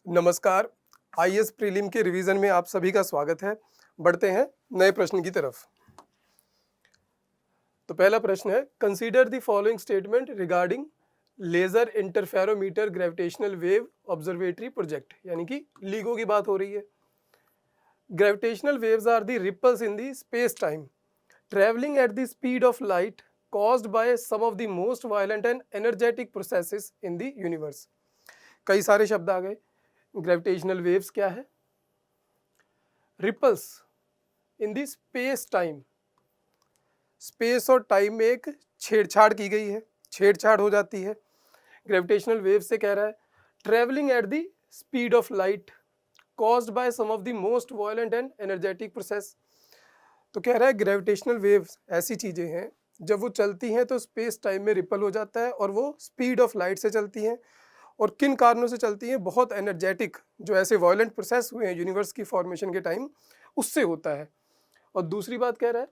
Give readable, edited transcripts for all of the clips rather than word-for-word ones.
नमस्कार। IAS prelim के revision में आप सभी का स्वागत है। बढ़ते हैं नए प्रश्न की तरफ। तो पहला प्रश्न है, consider the following statement regarding laser interferometer gravitational wave observatory project, यानी कि लीगो की बात हो रही है। Gravitational waves are the ripples in the space time travelling at the speed of light caused by some of the most violent and energetic processes in the universe। कई सारे शब्द आ गए। ग्रेविटेशनल वेव्स क्या है? Ripples in the space time. Space और time में एक छेड़छाड़ की गई है, छेड़छाड़ हो जाती है। ग्रेविटेशनल वेव से कह रहा है travelling at the speed of light caused by some of the most violent and energetic process. तो कह रहा है ग्रेविटेशनल वेव्स ऐसी चीजें हैं जब वो चलती हैं तो स्पेस टाइम में रिपल हो जाता है और वो स्पीड ऑफ लाइट से चलती हैं। और किन कारणों से चलती हैं? बहुत एनर्जेटिक, जो ऐसे वायलेंट प्रोसेस हुए हैं यूनिवर्स की फॉर्मेशन के टाइम, उससे होता है। और दूसरी बात कह रहा है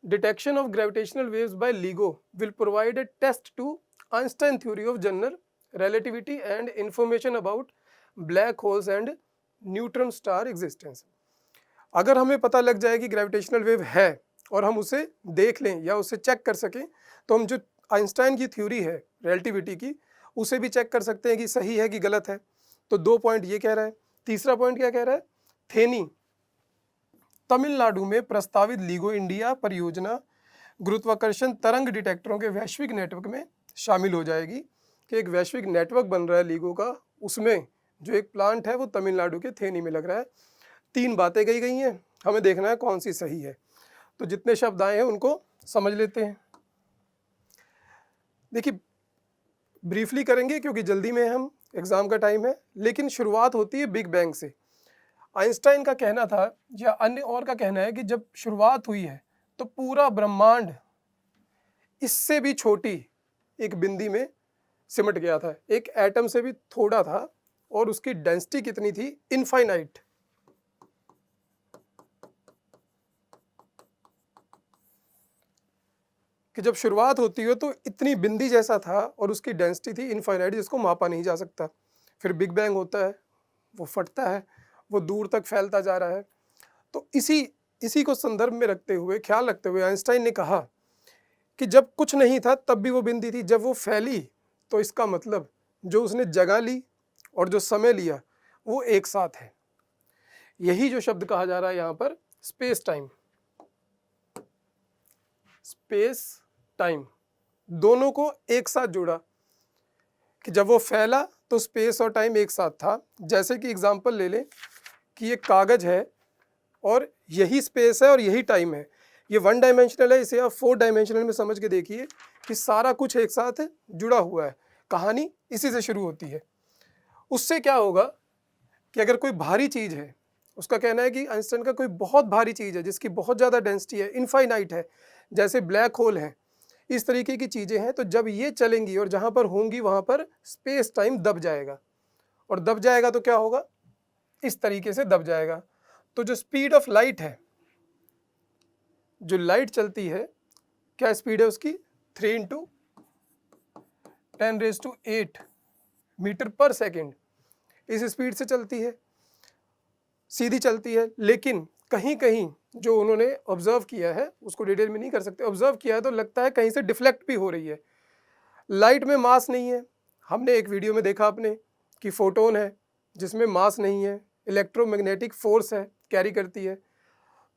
detection of gravitational waves by LIGO will provide a test to Einstein theory of general relativity and information about black holes and neutron star existence. अगर हमें पता लग जाए कि ग्रेविटेशनल वेव है और हम उसे देख लें या उसे चेक कर सकें, तो हम जो आइंस्टाइन की थ्योरी है रिलेटिविटी की, उसे भी चेक कर सकते हैं कि सही है कि गलत है। तो 2 पॉइंट ये कह रहा है। तीसरा पॉइंट क्या कह रहा है? थेनी तमिलनाडु में प्रस्तावित LIGO इंडिया परियोजना गुरुत्वाकर्षण तरंग डिटेक्टरों के वैश्विक नेटवर्क में शामिल हो जाएगी। कि एक वैश्विक नेटवर्क बन रहा है LIGO का, उसमें जो एक प्लांट है वो तमिलनाडु के थेनी में लग रहा है। 3 बातें कही गई हैं, हमें देखना है कौन सी सही है। तो जितने शब्द आए हैं उनको समझ लेते हैं। देखिए, ब्रीफली करेंगे क्योंकि जल्दी में हम, एग्जाम का टाइम है। लेकिन शुरुआत होती है बिग बैंग से। आइंस्टाइन का कहना था या अन्य और का कहना है कि जब शुरुआत हुई है तो पूरा ब्रह्मांड इससे भी छोटी एक बिंदी में सिमट गया था, एक एटम से भी थोड़ा था, और उसकी डेंसिटी कितनी थी? इनफाइनाइट। कि जब शुरुआत होती है तो इतनी बिंदी जैसा था और उसकी डेंसिटी थी इनफाइनाइट, जिसको मापा नहीं जा सकता। फिर बिग बैंग होता है, वो फटता है, वो दूर तक फैलता जा रहा है। तो इसी को संदर्भ में रखते हुए, ख्याल रखते हुए, आइंस्टाइन ने कहा कि जब कुछ नहीं था तब भी वो बिंदी थी, जब वो फैली तो इसका मतलब जो उसने जगह ली और जो समय लिया वो एक साथ है। यही जो शब्द कहा जा रहा है यहाँ पर, स्पेस टाइम। स्पेस टाइम दोनों को एक साथ जोड़ा कि जब वो फैला तो स्पेस और टाइम एक साथ था। जैसे कि एग्जांपल ले लें कि ये कागज है और यही स्पेस है और यही टाइम है। ये 1 डायमेंशनल है, इसे आप 4 डायमेंशनल में समझ के देखिए कि सारा कुछ एक साथ जुड़ा हुआ है। कहानी इसी से शुरू होती है। उससे क्या होगा कि अगर कोई भारी चीज़ है, उसका कहना है कि आइंस्टाइन का कोई बहुत भारी चीज़ है जिसकी बहुत ज़्यादा डेंसिटी है, इनफाइनाइट है, जैसे ब्लैक होल है, इस तरीके की चीज़ें हैं, तो जब ये चलेंगी और जहाँ पर होंगी वहाँ पर स्पेस टाइम दब जाएगा। और दब जाएगा तो क्या होगा? इस तरीके से दब जाएगा। तो जो स्पीड ऑफ लाइट है, जो लाइट चलती है, क्या स्पीड है उसकी? 3 × 10⁸ मीटर पर सेकेंड। इस स्पीड से चलती है, सीधी चलती है। लेकिन कहीं कहीं जो उन्होंने ऑब्जर्व किया है, उसको डिटेल में नहीं कर सकते, ऑब्जर्व किया है तो लगता है कहीं से डिफ्लेक्ट भी हो रही है। लाइट में मास नहीं है। हमने एक वीडियो में देखा आपने कि फोटोन है जिसमें मास नहीं है, इलेक्ट्रोमैग्नेटिक फोर्स है, कैरी करती है।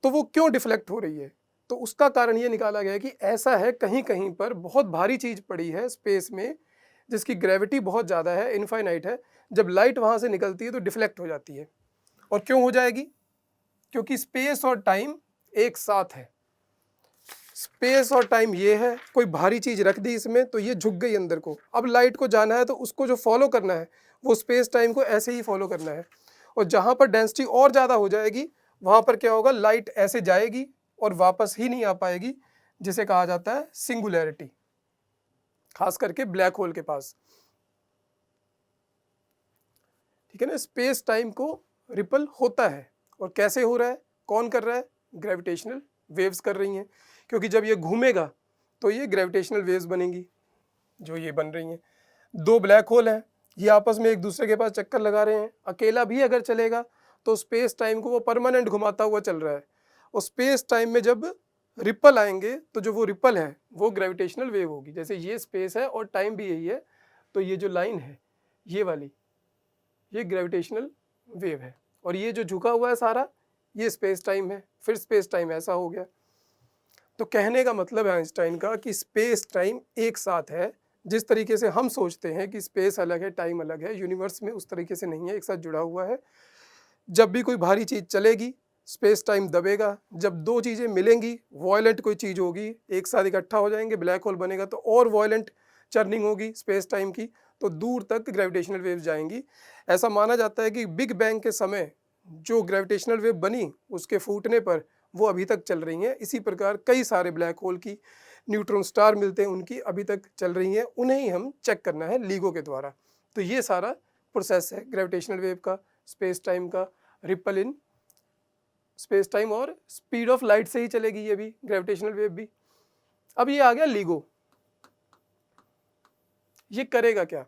तो वो क्यों डिफ्लेक्ट हो रही है? तो उसका कारण ये निकाला गया कि ऐसा है, कहीं कहीं पर बहुत भारी चीज़ पड़ी है स्पेस में जिसकी ग्रेविटी बहुत ज़्यादा है, इनफाइनाइट है। जब लाइट वहाँ से निकलती है तो डिफ्लेक्ट हो जाती है। और क्यों हो जाएगी? क्योंकि स्पेस और टाइम एक साथ है। स्पेस और टाइम ये है, कोई भारी चीज़ रख दी इसमें तो ये झुक गई अंदर को। अब लाइट को जाना है तो उसको जो फॉलो करना है वो स्पेस टाइम को ऐसे ही फॉलो करना है। और जहाँ पर डेंसिटी और ज़्यादा हो जाएगी वहाँ पर क्या होगा? लाइट ऐसे जाएगी और वापस ही नहीं आ पाएगी, जिसे कहा जाता है सिंगुलैरिटी, खास करके ब्लैक होल के पास। ठीक है ना? स्पेस टाइम को रिपल होता है। और कैसे हो रहा है? कौन कर रहा है? ग्रेविटेशनल वेव्स कर रही हैं। क्योंकि जब ये घूमेगा तो ये ग्रेविटेशनल वेव्स बनेंगी, जो ये बन रही हैं। 2 ब्लैक होल हैं, ये आपस में एक दूसरे के पास चक्कर लगा रहे हैं। अकेला भी अगर चलेगा तो स्पेस टाइम को वो परमानेंट घुमाता हुआ चल रहा है, और स्पेस टाइम में जब रिपल आएंगे तो जो वो रिपल है वो ग्रेविटेशनल वेव होगी। जैसे ये स्पेस है और टाइम भी यही है, तो ये जो लाइन है ये वाली, ये ग्रेविटेशनल वेव है, और ये जो झुका हुआ है सारा ये स्पेस टाइम है। फिर स्पेस टाइम ऐसा हो गया। तो कहने का मतलब है आइंस्टाइन का कि स्पेस टाइम एक साथ है। जिस तरीके से हम सोचते हैं कि स्पेस अलग है टाइम अलग है, यूनिवर्स में उस तरीके से नहीं है, एक साथ जुड़ा हुआ है। जब भी कोई भारी चीज़ चलेगी स्पेस टाइम दबेगा, जब दो चीज़ें मिलेंगी वॉयलेंट कोई चीज़ होगी, एक साथ इकट्ठा हो जाएंगे, ब्लैक होल बनेगा तो और वॉयलेंट चर्निंग होगी स्पेस टाइम की, तो दूर तक ग्रेविटेशनल वेव्स जाएंगी। ऐसा माना जाता है कि बिग बैंग के समय जो ग्रेविटेशनल वेव बनी उसके फूटने पर वो अभी तक चल रही हैं। इसी प्रकार कई सारे ब्लैक होल की न्यूट्रॉन स्टार मिलते हैं, उनकी अभी तक चल रही हैं, उन्हें ही हम चेक करना है LIGO के द्वारा। तो ये सारा प्रोसेस है ग्रेविटेशनल वेव का, स्पेस टाइम का, रिपल इन स्पेस टाइम, और स्पीड ऑफ लाइट से ही चलेगी ये भी ग्रेविटेशनल वेव भी। अब ये आ गया LIGO। ये करेगा क्या,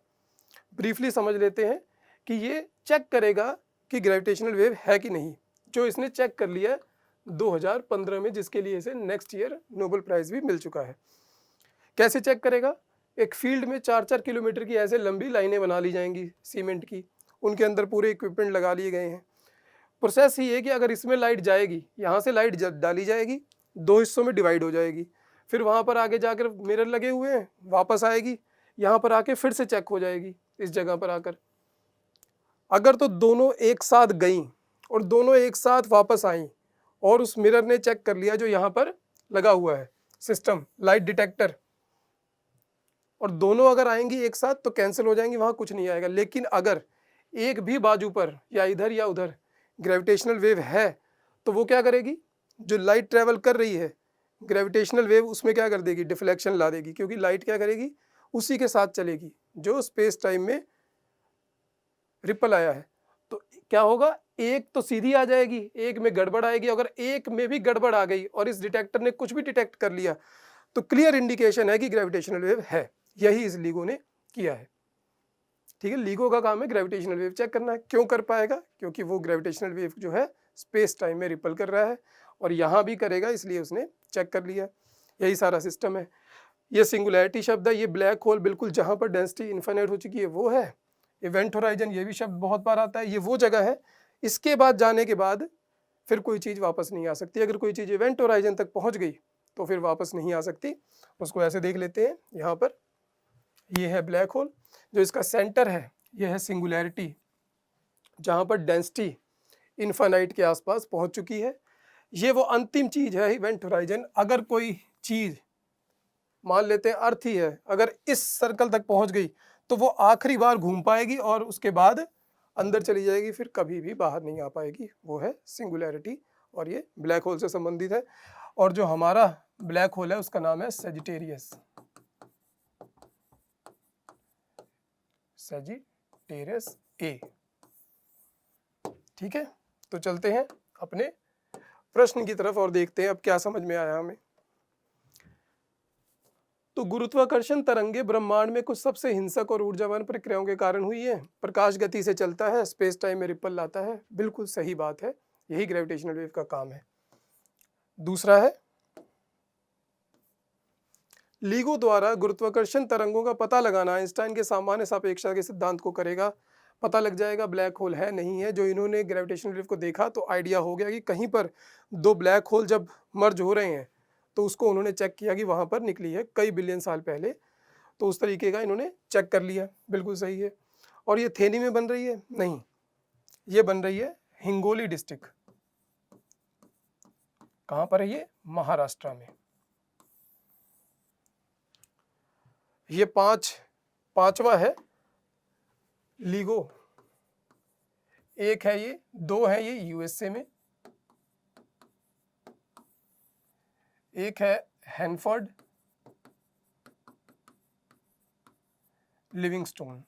ब्रीफली समझ लेते हैं कि ये चेक करेगा कि ग्रेविटेशनल वेव है कि नहीं, जो इसने चेक कर लिया 2015 में, जिसके लिए इसे नेक्स्ट ईयर नोबेल प्राइज भी मिल चुका है। कैसे चेक करेगा, एक फील्ड में 4-4 किलोमीटर की ऐसे लंबी लाइनें बना ली जाएंगी सीमेंट की, उनके अंदर पूरे इक्विपमेंट लगा लिए गए हैं। प्रोसेस ये है कि अगर इसमें लाइट जाएगी, यहाँ से लाइट डाली जाएगी, दो हिस्सों में डिवाइड हो जाएगी, फिर वहाँ पर आगे जाकर मिरर लगे हुए हैं, वापस आएगी, यहाँ पर आके फिर से चेक हो जाएगी इस जगह पर आकर। अगर तो दोनों एक साथ गई और दोनों एक साथ वापस आई और उस मिरर ने चेक कर लिया जो यहाँ पर लगा हुआ है सिस्टम लाइट डिटेक्टर, और दोनों अगर आएंगी एक साथ तो कैंसिल हो जाएंगी, वहाँ कुछ नहीं आएगा। लेकिन अगर एक भी बाजू पर या इधर या उधर ग्रेविटेशनल वेव है तो वो क्या करेगी, जो लाइट ट्रेवल कर रही है ग्रेविटेशनल वेव उसमें क्या कर देगी, डिफ्लेक्शन ला देगी, क्योंकि लाइट क्या करेगी, उसी के साथ चलेगी जो स्पेस टाइम में रिपल आया है। तो क्या होगा, एक तो सीधी आ जाएगी, एक में गड़बड़ आएगी। अगर एक में भी गड़बड़ आ गई और इस डिटेक्टर ने कुछ भी डिटेक्ट कर लिया तो क्लियर इंडिकेशन है कि ग्रेविटेशनल वेव है। यही इस LIGO ने किया है। ठीक है, LIGO का काम है ग्रेविटेशनल वेव चेक करना है। क्यों कर पाएगा, क्योंकि वो ग्रेविटेशनल वेव जो है स्पेस टाइम में रिपल कर रहा है, और यहाँ भी करेगा, इसलिए उसने चेक कर लिया। यही सारा सिस्टम है। ये सिंगुलैरिटी शब्द है, ये ब्लैक होल बिल्कुल जहाँ पर डेंसिटी इन्फिनिट हो चुकी है वो है। इवेंट होराइजन, ये भी शब्द बहुत बार आता है, ये वो जगह है, इसके बाद जाने के बाद फिर कोई चीज़ वापस नहीं आ सकती। अगर कोई चीज़ इवेंट होराइजन तक पहुँच गई तो फिर वापस नहीं आ सकती। उसको ऐसे देख लेते हैं, यहाँ पर ये है ब्लैक होल, जो इसका सेंटर है ये है सिंगुलैरिटी, जहाँ पर डेंसिटी इन्फिनाइट के आसपास पहुँच चुकी है। ये वो अंतिम चीज़ है इवेंट होराइजन। अगर कोई चीज़, मान लेते हैं अर्थ ही है, अगर इस सर्कल तक पहुँच गई तो वो आखिरी बार घूम पाएगी और उसके बाद अंदर चली जाएगी, फिर कभी भी बाहर नहीं आ पाएगी। वो है सिंगुलैरिटी, और ये ब्लैक होल से संबंधित है। और जो हमारा ब्लैक होल है उसका नाम है सेजिटेरियस, सेजिटेरियस ए। ठीक है, तो चलते हैं अपने प्रश्न की तरफ और देखते हैं अब क्या समझ में आया हमें। तो गुरुत्वाकर्षण तरंगे ब्रह्मांड में कुछ सबसे हिंसक और ऊर्जावान प्रक्रियाओं के कारण हुई है। प्रकाश गति से चलता है, स्पेस टाइम में रिपल लाता है। बिल्कुल सही बात है, यही ग्रेविटेशनल वेव का काम है। दूसरा है, LIGO द्वारा गुरुत्वाकर्षण तरंगों का पता लगाना आइंस्टाइन के सामान्य सापेक्षता के सिद्धांत को करेगा। पता लग जाएगा ब्लैक होल है नहीं है। जो इन्होंने ग्रेविटेशनल वेव को देखा तो आइडिया हो गया कि कहीं पर दो ब्लैक होल जब मर्ज हो रहे हैं तो उसको उन्होंने चेक किया कि वहाँ पर निकली है कई बिलियन साल पहले, तो उस तरीके का इन्होंने चेक कर लिया। बिल्कुल सही है। और ये थेनी में बन रही है? नहीं, ये बन रही है हिंगोली डिस्ट्रिक्ट। कहाँ पर है ये? महाराष्ट्र में। ये पांचवा है LIGO। एक है ये, दो है ये USA में, एक है हैनफोर्ड, लिविंगस्टोन।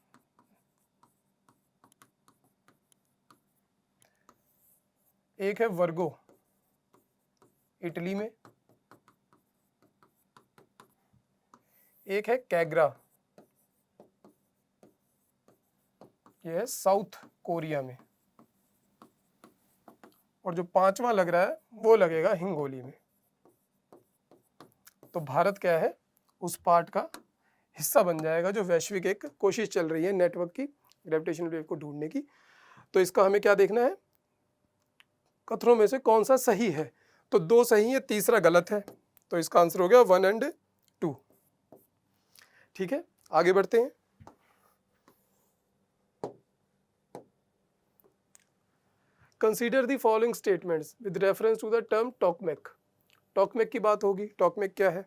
एक है वर्गो, इटली में। एक है कैग्रा, ये है साउथ कोरिया में, और जो 5वां लग रहा है वो लगेगा हिंगोली में। तो भारत क्या है, उस पार्ट का हिस्सा बन जाएगा जो वैश्विक एक कोशिश चल रही है नेटवर्क की, ग्रेविटेशनल वेव को ढूंढने की। तो इसका हमें क्या देखना है, कथनों में से कौन सा सही है। तो 2 सही है, तीसरा गलत है, तो इसका आंसर हो गया 1 और 2। ठीक है, आगे बढ़ते हैं। Consider the following statements with reference to the term tokamak. Tokamak की बात होगी। टॉकमेक क्या है,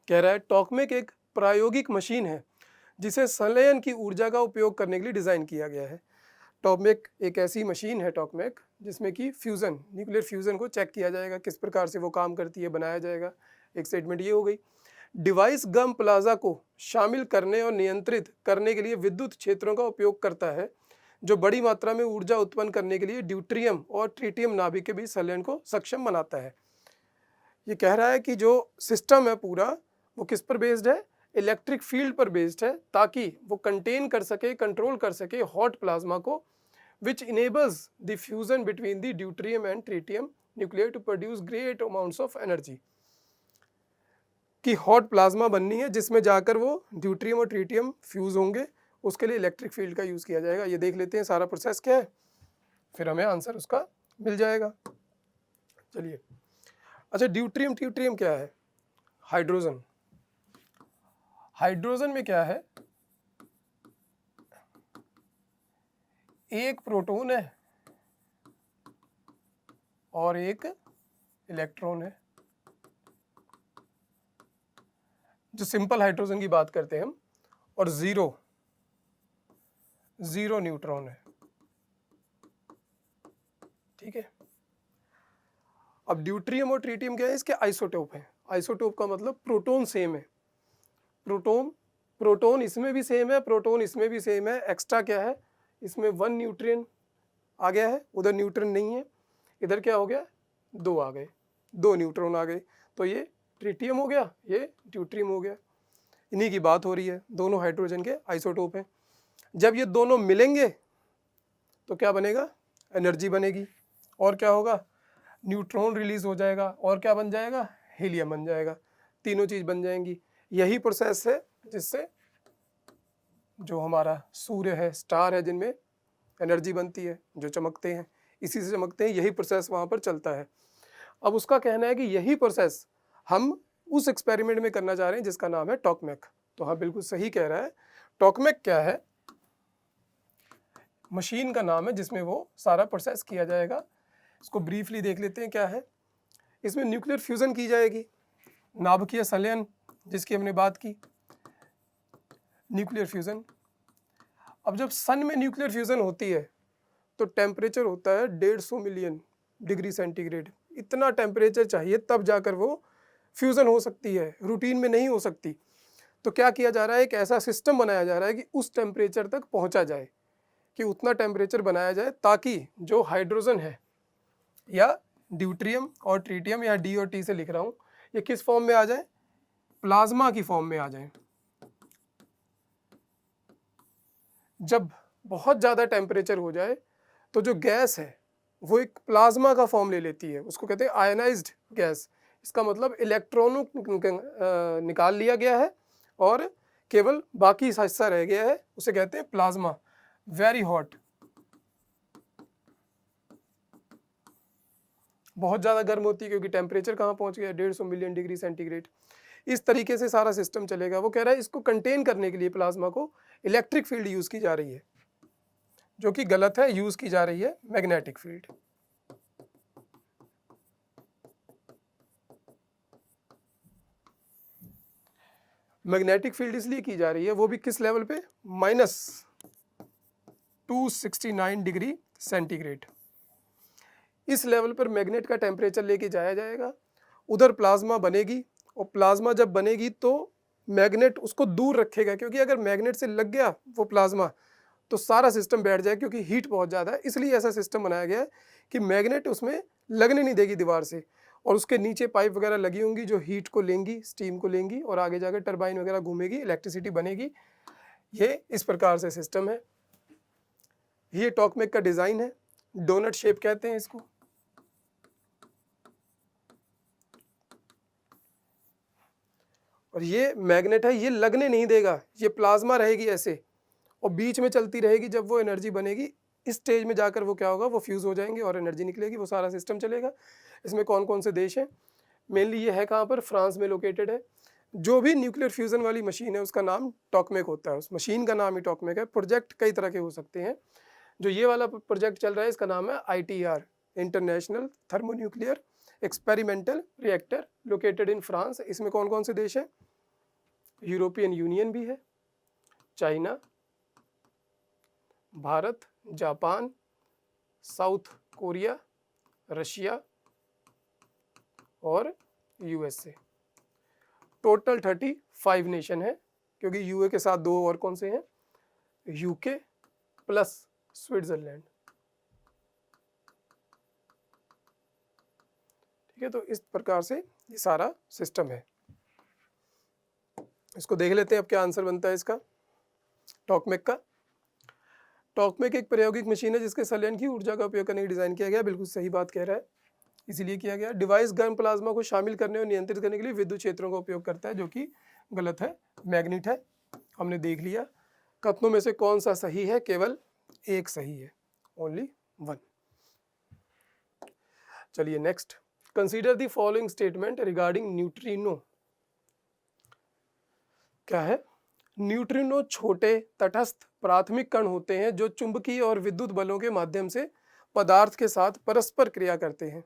कह रहा है टॉकमेक एक प्रायोगिक मशीन है जिसे संलयन की ऊर्जा का उपयोग करने के लिए डिज़ाइन किया गया है। टॉकमेक एक ऐसी मशीन है, टॉकमेक, जिसमें कि फ्यूज़न, न्यूक्लियर फ्यूज़न को चेक किया जाएगा, किस प्रकार से वो काम करती है, बनाया जाएगा। एक स्टेटमेंट ये हो गई। डिवाइस गम प्लाजा को शामिल करने और नियंत्रित करने के लिए विद्युत क्षेत्रों का उपयोग करता है जो बड़ी मात्रा में ऊर्जा उत्पन्न करने के लिए ड्यूट्रियम और ट्रिटियम नाभिक के बीच संलयन को सक्षम बनाता है। ये कह रहा है कि जो सिस्टम है पूरा वो किस पर बेस्ड है, इलेक्ट्रिक फील्ड पर बेस्ड है, ताकि वो कंटेन कर सके, कंट्रोल कर सके हॉट प्लाज्मा को, which enables the fusion between the deuterium and tritium nuclear to produce great amounts of energy. कि हॉट प्लाज्मा बननी है जिसमें जाकर वो ड्यूट्रियम और ट्रिटियम फ्यूज होंगे, उसके लिए इलेक्ट्रिक फील्ड का यूज़ किया जाएगा। ये देख लेते हैं सारा प्रोसेस क्या है, फिर हमें आंसर उसका मिल जाएगा। चलिए, अच्छा, ड्यूट्रियम ट्रिटियम क्या है, हाइड्रोजन। हाइड्रोजन में क्या है, एक प्रोटॉन है और एक इलेक्ट्रॉन है। जो सिंपल हाइड्रोजन की बात करते हैं हम, और जीरो न्यूट्रॉन है। ठीक है, अब ड्यूट्रियम और ट्रिटियम क्या है, इसके आइसोटोप हैं। आइसोटोप का मतलब प्रोटॉन सेम है, प्रोटॉन इसमें भी सेम है, प्रोटॉन इसमें भी सेम है। एक्स्ट्रा क्या है, इसमें 1 न्यूट्रियन आ गया है, उधर न्यूट्रन नहीं है, इधर क्या हो गया, 2 आ गए, 2 न्यूट्रॉन आ गए। तो ये ट्रिटियम हो गया, ये ड्यूट्रियम हो गया। इन्हीं की बात हो रही है, दोनों हाइड्रोजन के आइसोटोप हैं। जब ये दोनों मिलेंगे तो क्या बनेगा, एनर्जी बनेगी, और क्या होगा, न्यूट्रॉन रिलीज हो जाएगा, और क्या बन जाएगा, हीलियम बन जाएगा। तीनों चीज़ बन जाएंगी। यही प्रोसेस है जिससे जो हमारा सूर्य है, स्टार है, जिनमें एनर्जी बनती है, जो चमकते हैं, इसी से चमकते हैं। यही प्रोसेस वहाँ पर चलता है। अब उसका कहना है कि यही प्रोसेस हम उस एक्सपेरिमेंट में करना चाह रहे हैं जिसका नाम है टॉकमेक। तो हाँ, बिल्कुल सही कह रहा है। टॉकमेक क्या है, मशीन का नाम है जिसमें वो सारा प्रोसेस किया जाएगा। इसको ब्रीफली देख लेते हैं क्या है। इसमें न्यूक्लियर फ्यूज़न की जाएगी, नाभिकीय संलयन जिसकी हमने बात की, न्यूक्लियर फ्यूज़न। अब जब सन में न्यूक्लियर फ्यूज़न होती है तो टेम्परेचर होता है 150 मिलियन डिग्री सेंटीग्रेड। इतना टेम्परेचर चाहिए तब जाकर वो फ्यूज़न हो सकती है, रूटीन में नहीं हो सकती। तो क्या किया जा रहा है, एक ऐसा सिस्टम बनाया जा रहा है कि उस टेम्परेचर तक पहुंचा जाए, कि उतना टेम्परेचर बनाया जाए ताकि जो हाइड्रोजन है या ड्यूट्रियम और ट्रिटियम, या डी और टी से लिख रहा हूँ, ये किस फॉर्म में आ जाए, प्लाज्मा की फॉर्म में आ जाए। जब बहुत ज़्यादा टेम्परेचर हो जाए तो जो गैस है वो एक प्लाज्मा का फॉर्म ले लेती है, उसको कहते हैं आयनाइज्ड गैस। इसका मतलब इलेक्ट्रॉनों निकाल लिया गया है और केवल बाकी हिस्सा रह गया है, उसे कहते हैं प्लाज्मा। वेरी हॉट, बहुत ज़्यादा गर्म होती है क्योंकि टेम्परेचर कहाँ पहुँच गया, 150 मिलियन डिग्री सेंटीग्रेड। इस तरीके से सारा सिस्टम चलेगा। वो कह रहा है इसको कंटेन करने के लिए प्लाज्मा को इलेक्ट्रिक फील्ड यूज़ की जा रही है, जो कि गलत है, यूज़ की जा रही है मैग्नेटिक फील्ड। मैग्नेटिक फील्ड इसलिए की जा रही है, वो भी किस लेवल पे, -269 डिग्री सेंटीग्रेड। इस लेवल पर मैग्नेट का टेम्परेचर लेके जाया जाएगा, उधर प्लाज्मा बनेगी, और प्लाज्मा जब बनेगी तो मैग्नेट उसको दूर रखेगा, क्योंकि अगर मैग्नेट से लग गया वो प्लाज्मा तो सारा सिस्टम बैठ जाए, क्योंकि हीट बहुत ज़्यादा है। इसलिए ऐसा सिस्टम बनाया गया है कि मैग्नेट उसमें लगने नहीं देगी दीवार से, और उसके नीचे पाइप वगैरह लगी होंगी जो हीट को लेंगी, स्टीम को लेंगी, और आगे जाकर टरबाइन वगैरह घूमेगी, इलेक्ट्रिसिटी बनेगी। ये इस प्रकार से सिस्टम है। ये टॉकमेक का डिजाइन है, डोनट शेप कहते हैं इसको। और ये मैग्नेट है, ये लगने नहीं देगा, ये प्लाज्मा रहेगी ऐसे और बीच में चलती रहेगी। जब वो एनर्जी बनेगी इस स्टेज में जाकर वो क्या होगा, वो फ्यूज हो जाएंगे और एनर्जी निकलेगी, वो सारा सिस्टम चलेगा। इसमें कौन कौन से देश हैं, मेनली ये है कहाँ पर, फ्रांस में लोकेटेड है। जो भी न्यूक्लियर फ्यूजन वाली मशीन है उसका नाम टॉकमेक होता है, उस मशीन का नाम ही टॉकमेक है। प्रोजेक्ट कई तरह के हो सकते हैं। जो ये वाला प्रोजेक्ट चल रहा है इसका नाम है ITR, international thermonuclear experimental reactor, located in France. इसमें कौन कौन से देश हैं, यूरोपियन यूनियन भी है, China, Bharat, Japan, south Korea, Russia और USA। टोटल 35 नेशन है, क्योंकि यूए के साथ 2 और कौन से हैं, UK प्लस स्विट्जरलैंड। ठीक है, तो इस प्रकार से ये सारा सिस्टम है। इसको देख लेते हैं अब क्या आंसर बनता है इसका, टॉकमेक का। टॉकमेक एक प्रायोगिक मशीन है जिसके संलयन की ऊर्जा का उपयोग करने के डिजाइन किया गया। बिल्कुल सही बात कह रहा है, इसीलिए किया गया। डिवाइस गर्म प्लाज्मा को शामिल करने और नियंत्रित करने के लिए विद्युत क्षेत्रों का उपयोग करता है, जो कि गलत है, मैग्नेट है, हमने देख लिया। कथनों में से कौन सा सही है, केवल एक सही है, ओनली 1। चलिए next, consider the following statement regarding neutrino. क्या है, न्यूट्रिनो छोटे तटस्थ प्राथमिक कण होते हैं जो चुंबकीय और विद्युत बलों के माध्यम से पदार्थ के साथ परस्पर क्रिया करते हैं।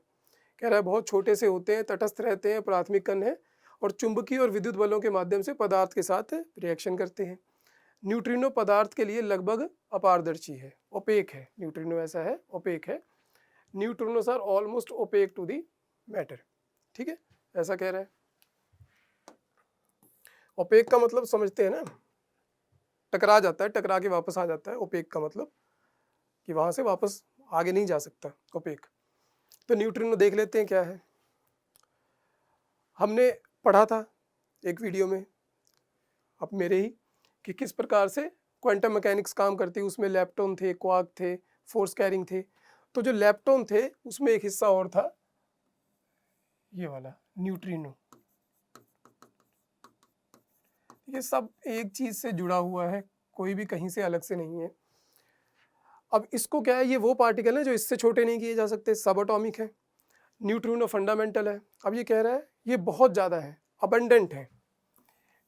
कह रहा है बहुत छोटे से होते हैं, तटस्थ रहते हैं, प्राथमिक कण है और चुंबकीय और विद्युत बलों के माध्यम से पदार्थ के साथ रिएक्शन करते हैं। न्यूट्रिनो पदार्थ के लिए लगभग अपारदर्शी है, ओपेक है। न्यूट्रिनो ऐसा है, ओपेक है। Neutrinos are almost opaque to the matter. ठीक है, ऐसा कह रहा है। ओपेक का मतलब समझते हैं ना, टकरा जाता है, टकरा के वापस आ जाता है। ओपेक का मतलब कि वहां से वापस आगे नहीं जा सकता, ओपेक। तो न्यूट्रिनो देख लेते हैं क्या है। हमने पढ़ा था एक वीडियो में, अब मेरे ही, कि किस प्रकार से क्वांटम मैकेनिक्स काम करती है। उसमें लेप्टॉन थे, क्वार्क थे, फोर्स कैरिंग थे। तो जो लेप्टॉन थे उसमें एक हिस्सा और था, ये वाला न्यूट्रिनो। ये सब एक चीज से जुड़ा हुआ है, कोई भी कहीं से अलग से नहीं है। अब इसको क्या है, ये वो पार्टिकल है जो इससे छोटे नहीं किए जा सकते, सब एटॉमिक है। न्यूट्रिनो फंडामेंटल है। अब ये कह रहा है ये बहुत ज़्यादा है, अबंडेंट है,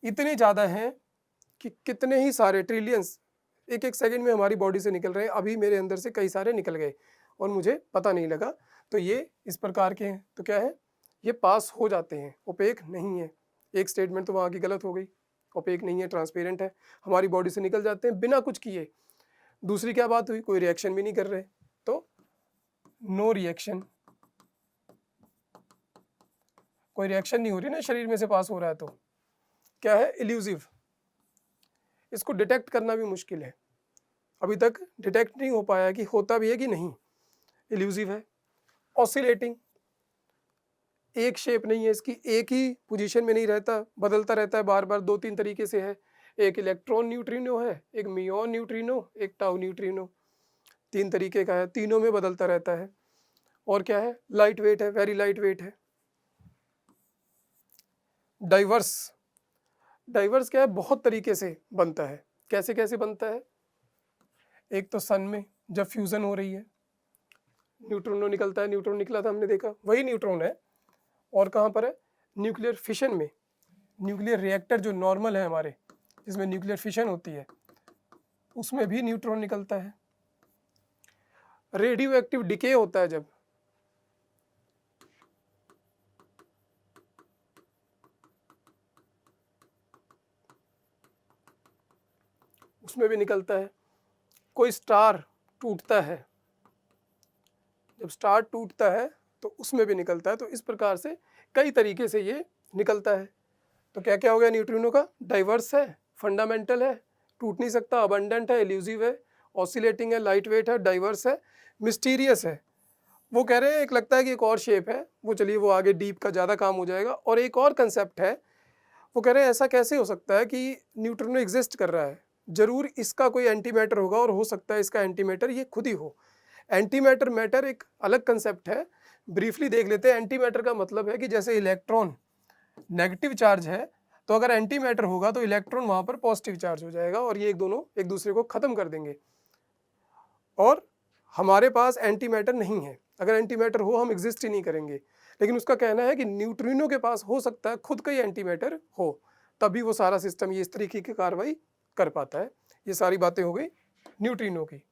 इतने ज़्यादा हैं कि कितने ही सारे ट्रिलियंस एक एक सेकंड में हमारी बॉडी से निकल रहे हैं। अभी मेरे अंदर से कई सारे निकल गए और मुझे पता नहीं लगा। तो ये इस प्रकार के हैं। तो क्या है, ये पास हो जाते हैं, ओपेक नहीं है। एक स्टेटमेंट तो वहाँ की गलत हो गई, ओपेक नहीं है, ट्रांसपेरेंट है, हमारी बॉडी से निकल जाते हैं बिना कुछ किए। दूसरी क्या बात हुई, कोई रिएक्शन भी नहीं कर रहे, तो नो रिएक्शन, कोई रिएक्शन नहीं हो रही ना, शरीर में से पास हो रहा है। तो क्या है, इल्यूसिव। इसको डिटेक्ट करना भी मुश्किल है, अभी तक डिटेक्ट नहीं हो पाया कि होता भी है कि नहीं। इल्यूसिव है। ऑसिलेटिंग, एक शेप नहीं है इसकी, एक ही पोजीशन में नहीं रहता, बदलता रहता है बार बार। 2-3 तरीके से है, एक इलेक्ट्रॉन न्यूट्रिनो है, एक मियोन न्यूट्रिनो, एक टाउ न्यूट्रिनो, 3 तरीके का है, तीनों में बदलता रहता है। और क्या है, लाइट वेट है, वेरी लाइट वेट है। डाइवर्स, डाइवर्स क्या है, बहुत तरीके से बनता है। कैसे कैसे बनता है, एक तो सन में जब फ्यूजन हो रही है, न्यूट्रॉन निकलता है, न्यूट्रॉन निकला था हमने देखा, वही न्यूट्रॉन है। और कहाँ पर है, न्यूक्लियर फिशन में, न्यूक्लियर रिएक्टर जो नॉर्मल है हमारे, जिसमें न्यूक्लियर फिशन होती है, उसमें भी न्यूट्रॉन निकलता है। रेडियो एक्टिव डिके होता है जब, उसमें भी निकलता है। कोई स्टार टूटता है, जब स्टार टूटता है तो उसमें भी निकलता है। तो इस प्रकार से कई तरीके से ये निकलता है। तो क्या क्या हो गया न्यूट्रिनो का, डाइवर्स है, फंडामेंटल है, टूट नहीं सकता, अबंडेंट है, इल्यूसिव है, ऑसिलेटिंग है, लाइट वेट है, डाइवर्स है, मिस्टीरियस है। वो कह रहे हैं एक लगता है कि एक और शेप है, वो चलिए वो आगे डीप का ज़्यादा काम हो जाएगा। और एक और कंसेप्ट है, वो कह रहे हैं ऐसा कैसे हो सकता है कि न्यूट्रिनो एग्जिस्ट कर रहा है, जरूर इसका कोई एंटी मैटर होगा और हो सकता है इसका एंटी मैटर ये खुद ही हो। एंटी मैटर मैटर एक अलग कंसेप्ट है, ब्रीफली देख लेते हैं। एंटी मैटर का मतलब है कि जैसे इलेक्ट्रॉन नेगेटिव चार्ज है, तो अगर एंटी मैटर होगा तो इलेक्ट्रॉन वहां पर पॉजिटिव चार्ज हो जाएगा और ये दोनों एक दूसरे को खत्म कर देंगे। और हमारे पास एंटी मैटर नहीं है, अगर एंटी मैटर हो हम एग्जिस्ट ही नहीं करेंगे। लेकिन उसका कहना है कि न्यूट्रिनो के पास हो सकता है खुद का ही एंटी मैटर हो, तभी वो सारा सिस्टम ये इस तरीके की कार्रवाई कर पाता है। ये सारी बातें हो गई न्यूट्रिनो की।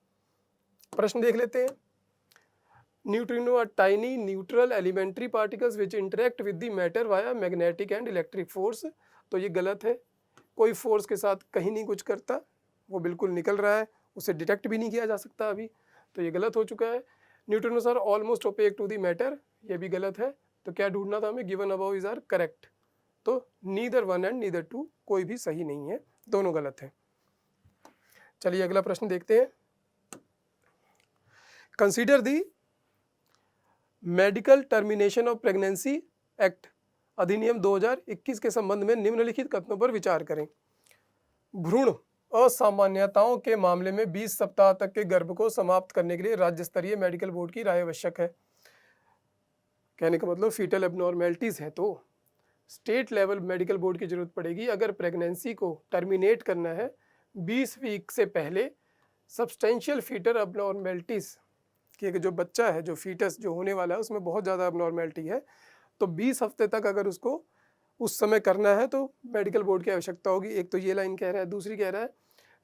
प्रश्न देख लेते हैं। Neutrino are tiny neutral elementary particles which interact with the matter via magnetic and electric force. तो ये गलत है, कोई फोर्स के साथ कहीं नहीं कुछ करता, वो बिल्कुल निकल रहा है, उसे डिटेक्ट भी नहीं किया जा सकता अभी, तो ये गलत हो चुका है। Neutrinos are almost opaque to the matter, ये भी गलत है। तो क्या ढूंढना था हमें, given above is are correct. तो neither one and neither two, कोई भी सही नहीं है, दोनों गलत है। चलिए अगला प्रश्न देखते हैं। Consider the medical termination of pregnancy act अधिनियम 2021 के संबंध में निम्नलिखित कथनों पर विचार करें। भ्रूण असामान्यताओं के मामले में 20 सप्ताह तक के गर्भ को समाप्त करने के लिए राज्य स्तरीय मेडिकल बोर्ड की राय आवश्यक है। कहने का मतलब फीटल एबनॉर्मेलिटीज है तो स्टेट लेवल मेडिकल बोर्ड की जरूरत पड़ेगी। अगर प्रेगनेंसी को टर्मिनेट करना है 20 वीक से पहले, सब्सटेंशियल फीटल एबनॉर्मेलिटीज कि जो बच्चा है, जो फीटस जो होने वाला है, उसमें बहुत ज़्यादा एबनॉर्मेलिटी है, तो 20 हफ्ते तक अगर उसको उस समय करना है तो मेडिकल बोर्ड की आवश्यकता होगी। एक तो ये लाइन कह रहा है, दूसरी कह रहा है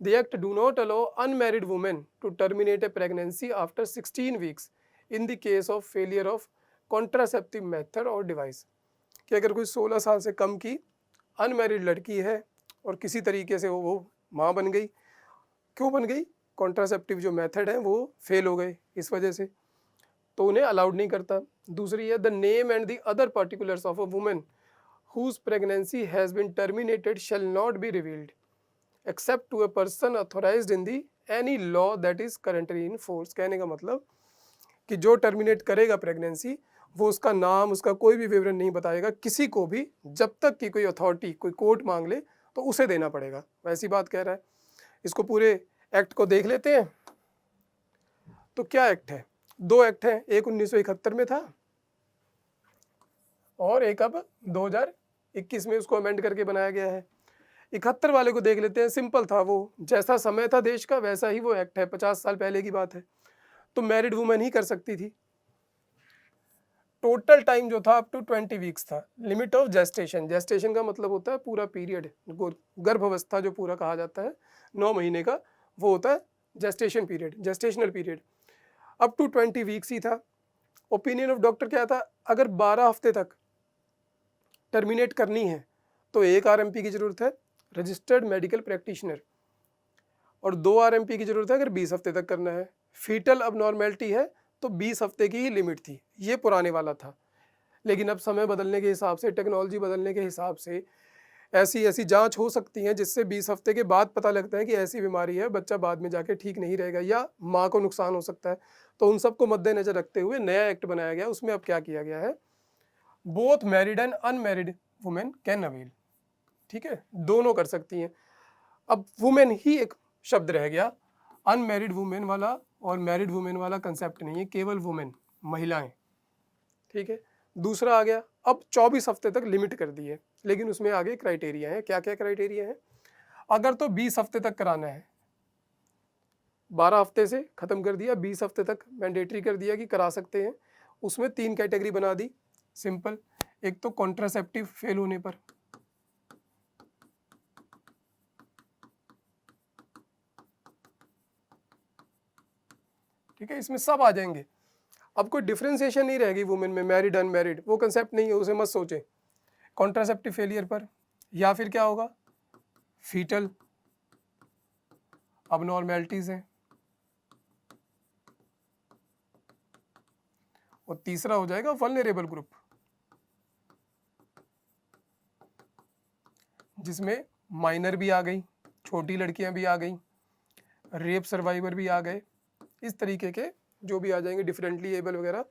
the act do not allow unmarried women to terminate a pregnancy after 16 weeks in the case of failure of contraceptive method और डिवाइस। कि अगर कोई 16 साल से कम की अनमैरिड लड़की है और किसी तरीके से वो माँ बन गई, क्यों बन गई, कॉन्ट्रासेप्टिव जो मेथड है वो फेल हो गए इस वजह से, तो उन्हें अलाउड नहीं करता। दूसरी है the name and the other particulars of a women whose pregnancy has been terminated shall not be revealed except to a person authorized in the any law that is currently in force। कहने का मतलब कि जो terminate करेगा pregnancy वो उसका नाम, उसका कोई भी विवरण नहीं बताएगा किसी को भी, जब तक कि कोई अथॉरिटी, कोई कोर्ट मांग ले तो उसे देना पड़ेगा। वैसी बात कह रहा है। इसको पूरे एक्ट को देख लेते हैं। तो क्या एक्ट है, दो एक्ट हैं, एक 1971 में था और एक अब 2021 में उसको अमेंड करके बनाया गया है। 71 वाले को देख लेते हैं। सिंपल था, वो जैसा समय था देश का वैसा ही वो एक्ट है, 50 साल पहले की बात है। तो मैरिड वुमेन ही कर सकती थी। टोटल टाइम जो था अप टू 20 वीक्स था। लिमिट ऑफ जेस्टेशन, जेस्टेशन का मतलब होता है पूरा पीरियड, गर्भावस्था जो पूरा कहा जाता है 9 महीने का, वो होता है gestation period, gestational period. Up to 20 weeks ही था। ओपिनियन ऑफ डॉक्टर क्या था, अगर 12 हफ्ते तक टर्मिनेट करनी है तो 1 RMP की जरूरत है, रजिस्टर्ड मेडिकल प्रैक्टिशनर, और 2 RMP की जरूरत है अगर 20 हफ्ते तक करना है। फीटल अबनॉर्मेलिटी है तो 20 हफ्ते की ही लिमिट थी, ये पुराने वाला था। लेकिन अब समय बदलने के हिसाब से, टेक्नोलॉजी बदलने के हिसाब से ऐसी ऐसी जांच हो सकती हैं जिससे 20 हफ्ते के बाद पता लगता है कि ऐसी बीमारी है, बच्चा बाद में जाके ठीक नहीं रहेगा या माँ को नुकसान हो सकता है। तो उन सबको मद्देनजर रखते हुए नया एक्ट बनाया गया। उसमें अब क्या किया गया है, both married and unmarried women can avail, ठीक है, दोनों कर सकती हैं। अब वुमेन ही एक शब्द रह गया, अनमैरिड वुमेन वाला और मैरिड वुमेन वाला कंसेप्ट नहीं है, केवल वुमेन, महिलाएं, ठीक है। दूसरा आ गया, अब 24 हफ्ते तक लिमिट कर दी है, लेकिन उसमें आगे क्राइटेरिया है। क्या क्या क्राइटेरिया है, अगर तो 20 हफ्ते तक कराना है, 12 हफ्ते से खत्म कर दिया, 20 हफ्ते तक मैंडेटरी कर दिया कि करा सकते हैं। उसमें 3 कैटेगरी बना दी सिंपल। एक तो कॉन्ट्रासेप्टिव फेल होने पर, ठीक है, इसमें सब आ जाएंगे। अब कोई डिफरेंशिएशन नहीं रहेगी वुमेन में, मैरिड अनमैरिड, वो कंसेप्ट नहीं है, उसे मत सोचें कॉन्ट्रासेप्टिव फेलियर पर। या फिर क्या होगा, फीटल अबनॉर्मेलिटीज हैं, और तीसरा हो जाएगा वल्नरेबल ग्रुप, जिसमें माइनर भी आ गई, छोटी लड़कियां भी आ गई, रेप सर्वाइवर भी आ गए, इस तरीके के जो भी आ जाएंगे, डिफरेंटली एबल वगैरह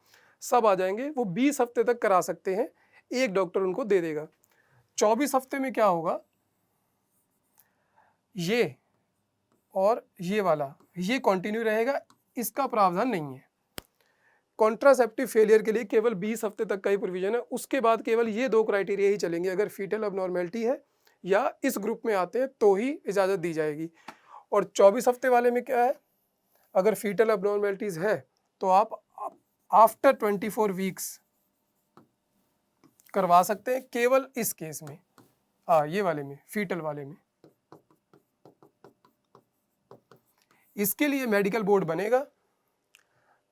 सब आ जाएंगे। वो 20 हफ्ते तक करा सकते हैं, एक डॉक्टर उनको दे देगा। 24 हफ्ते में क्या होगा, ये और ये वाला ये कंटिन्यू रहेगा, इसका प्रावधान नहीं है। कॉन्ट्रासेप्टिव फेलियर के लिए केवल 20 हफ्ते तक का ही प्रोविजन है, उसके बाद केवल ये 2 क्राइटेरिया ही चलेंगे, अगर फीटल अबनॉर्मेलिटी है या इस ग्रुप में आते हैं तो ही इजाज़त दी जाएगी। और 24 हफ्ते वाले में क्या है, अगर फीटल अबनॉर्मेलिटीज़ है तो आप आफ्टर 24 वीक्स करवा सकते हैं, केवल इस केस में, ये वाले में, फीटल वाले में। इसके लिए मेडिकल बोर्ड बनेगा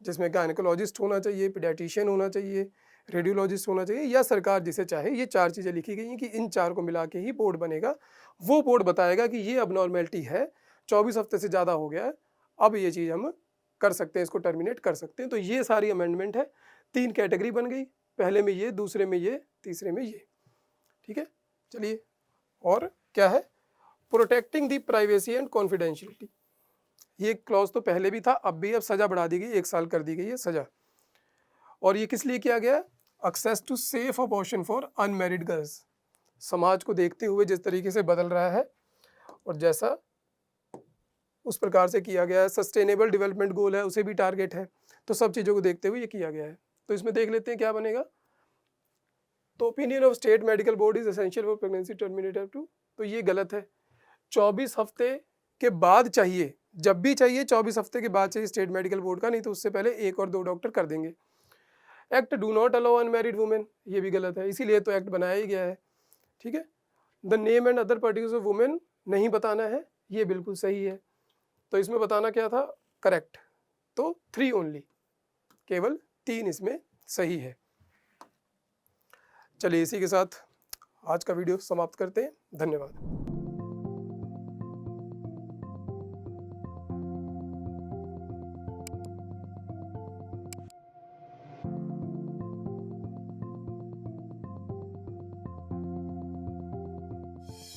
जिसमें गायनेकोलॉजिस्ट होना चाहिए, पीडियाट्रिशियन होना चाहिए, रेडियोलॉजिस्ट होना चाहिए, या सरकार जिसे चाहे। ये 4 चीज़ें लिखी गई हैं कि इन 4 को मिला के ही बोर्ड बनेगा। वो बोर्ड बताएगा कि ये अबनॉर्मेलिटी है, 24 हफ्ते से ज़्यादा हो गया है, अब ये चीज़ हम कर सकते हैं, इसको टर्मिनेट कर सकते हैं। तो ये सारी अमेंडमेंट है, 3 कैटेगरी बन गई, पहले में ये, दूसरे में ये, तीसरे में ये। ठीक है, चलिए। और क्या है, protecting the privacy and confidentiality. ये क्लॉज तो पहले भी था, अब भी, अब सज़ा बढ़ा दी गई, 1 साल कर दी गई है सज़ा। और ये किस लिए किया गया, access to safe abortion for unmarried girls. समाज को देखते हुए जिस तरीके से बदल रहा है और जैसा उस प्रकार से किया गया है, सस्टेनेबल डेवलपमेंट गोल है, उसे भी टारगेट है, तो सब चीज़ों को देखते हुए ये किया गया है। तो इसमें देख लेते हैं क्या बनेगा। तो opinion of state medical board is essential for pregnancy terminated to, तो ये गलत है। 24 हफ्ते के बाद चाहिए, जब भी चाहिए 24 हफ्ते के बाद चाहिए स्टेट मेडिकल बोर्ड का, नहीं तो उससे पहले 1 और 2 डॉक्टर कर देंगे। Act do not allow unmarried women, ये भी गलत है, इसीलिए तो एक्ट बनाया ही गया है। ठीक है, the name and other particulars of women नहीं बताना है, ये बिल्कुल सही है। तो इसमें बताना क्या था, करेक्ट, तो 3 ओनली, केवल 3 इसमें सही है। चलिए इसी के साथ आज का वीडियो समाप्त करते हैं, धन्यवाद।